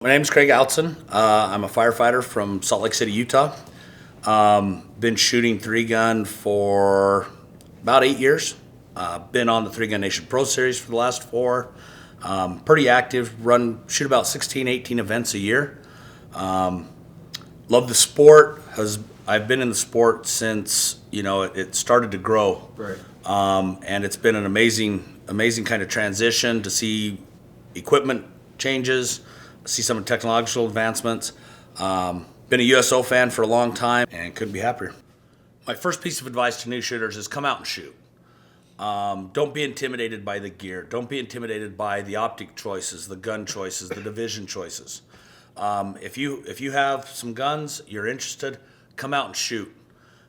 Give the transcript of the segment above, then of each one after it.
My name is Craig Outzen. I'm a firefighter from Salt Lake City, Utah. Been shooting three gun for about 8 years. Been on the Three Gun Nation Pro Series for the last four. Pretty active, shoot about 16, 18 events a year. Love the sport. I've been in the sport since it started to grow. Right. And it's been an amazing kind of transition to see equipment changes, see some of the technological advancements. Been a USO fan for a long time and couldn't be happier. My first piece of advice to new shooters is come out and shoot. Don't be intimidated by the gear. Don't be intimidated by the optic choices, the gun choices, the division choices. If you have some guns, you're interested, come out and shoot.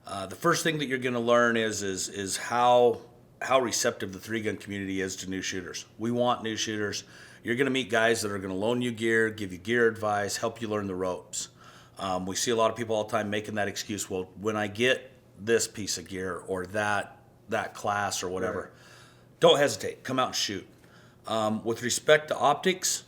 The first thing that you're going to learn is how receptive the three gun community is to new shooters. We want new shooters. You're going to meet guys that are going to loan you gear, give you gear advice, help you learn the ropes. We see a lot of people all the time making that excuse. Well, when I get this piece of gear or that class or whatever, Right. Don't hesitate. Come out and shoot. With respect to optics,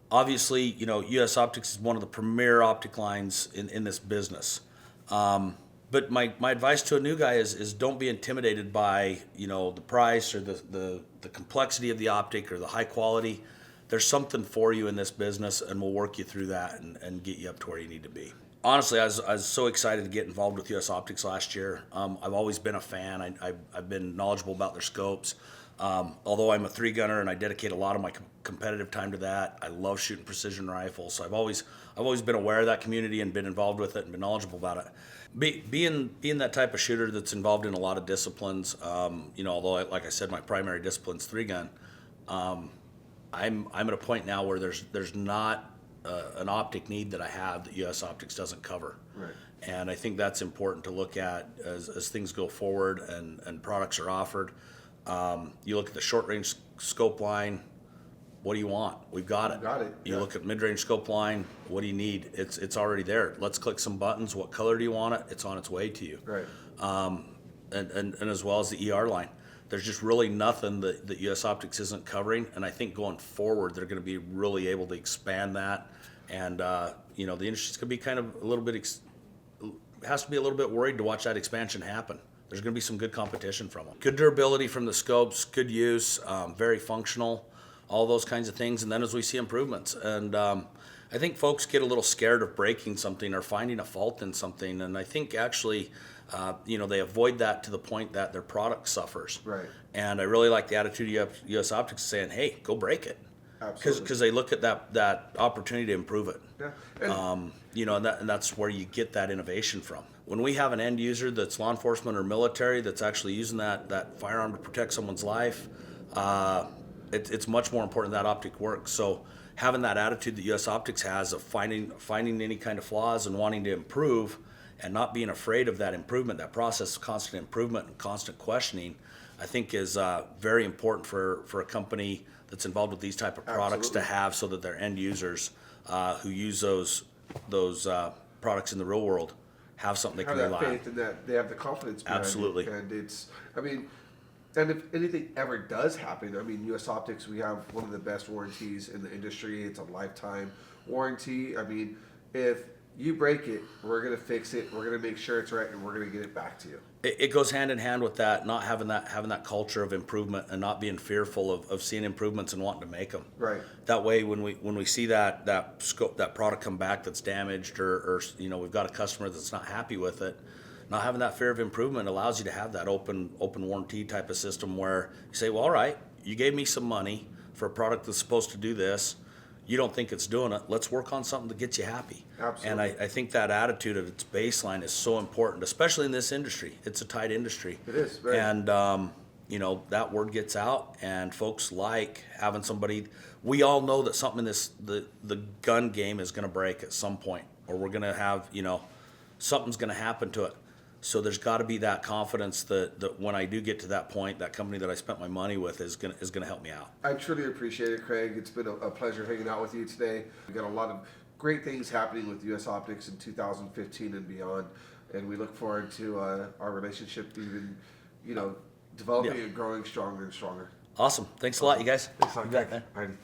obviously, US Optics is one of the premier optic lines in this business. But my advice to a new guy is don't be intimidated by the price or the complexity of the optic or the high quality. There's something for you in this business, and we'll work you through that and get you up to where you need to be. Honestly, I was so excited to get involved with US Optics last year. I've always been a fan. I've been knowledgeable about their scopes. Although I'm a three gunner and I dedicate a lot of my competitive time to that, I love shooting precision rifles. So I've always been aware of that community and been involved with it and been knowledgeable about it. Being that type of shooter that's involved in a lot of disciplines, although like I said, my primary discipline's three gun. I'm at a point now where there's not an optic need that I have that US Optics doesn't cover. Right. And I think that's important to look at as things go forward and products are offered. You look at the short range scope line. What do you want? We've got it. Got it. You Yeah. look at mid-range scope line. What do you need? It's already there. Let's click some buttons. What color do you want it? It's on its way to you. Right. And as well as the ER line. There's just really nothing that US Optics isn't covering, and I think going forward they're going to be really able to expand that, and the industry's going to be kind of a little bit has to be a little bit worried to watch that expansion happen. There's going to be some good competition from them. Good durability from the scopes, good use, very functional, all those kinds of things, and then as we see improvements, and I think folks get a little scared of breaking something or finding a fault in something, and I think actually they avoid that to the point that their product suffers. Right. And I really like the attitude of US Optics saying, hey, go break it. Absolutely. Because they look at that opportunity to improve it. Yeah. And that's where you get that innovation from. When we have an end user that's law enforcement or military that's actually using that firearm to protect someone's life, it's much more important that optic works. So having that attitude that US Optics has of finding any kind of flaws and wanting to improve and not being afraid of that improvement, that process of constant improvement and constant questioning, I think is very important for a company that's involved with these type of products Absolutely. to have, so that their end users who use those products in the real world have something they Have can that rely on. faith and that they have the confidence behind Absolutely. it. And if anything ever does happen, US Optics, we have one of the best warranties in the industry. It's a lifetime warranty. If you break it, we're going to fix it. We're going to make sure it's right, and we're going to get it back to you. It goes hand in hand with that, not having that culture of improvement and not being fearful of seeing improvements and wanting to make them. Right. That way, when we see that scope, that product come back that's damaged, or we've got a customer that's not happy with it, not having that fear of improvement allows you to have that open warranty type of system where you say, well, all right, you gave me some money for a product that's supposed to do this. You don't think it's doing it. Let's work on something that gets you happy. Absolutely. And I think that attitude at its baseline is so important, especially in this industry. It's a tight industry. It is, right. And, that word gets out, and folks like having somebody. We all know that something in the gun game is going to break at some point, or we're going to have, something's going to happen to it. So there's got to be that confidence that when I do get to that point, that company that I spent my money with is gonna help me out. I truly appreciate it, Craig. It's been a pleasure hanging out with you today. We got a lot of great things happening with US Optics in 2015 and beyond, and we look forward to our relationship even, developing and growing stronger and stronger. Awesome. Thanks a lot, you guys. Thanks a lot, You bet, Craig. man. Alrighty.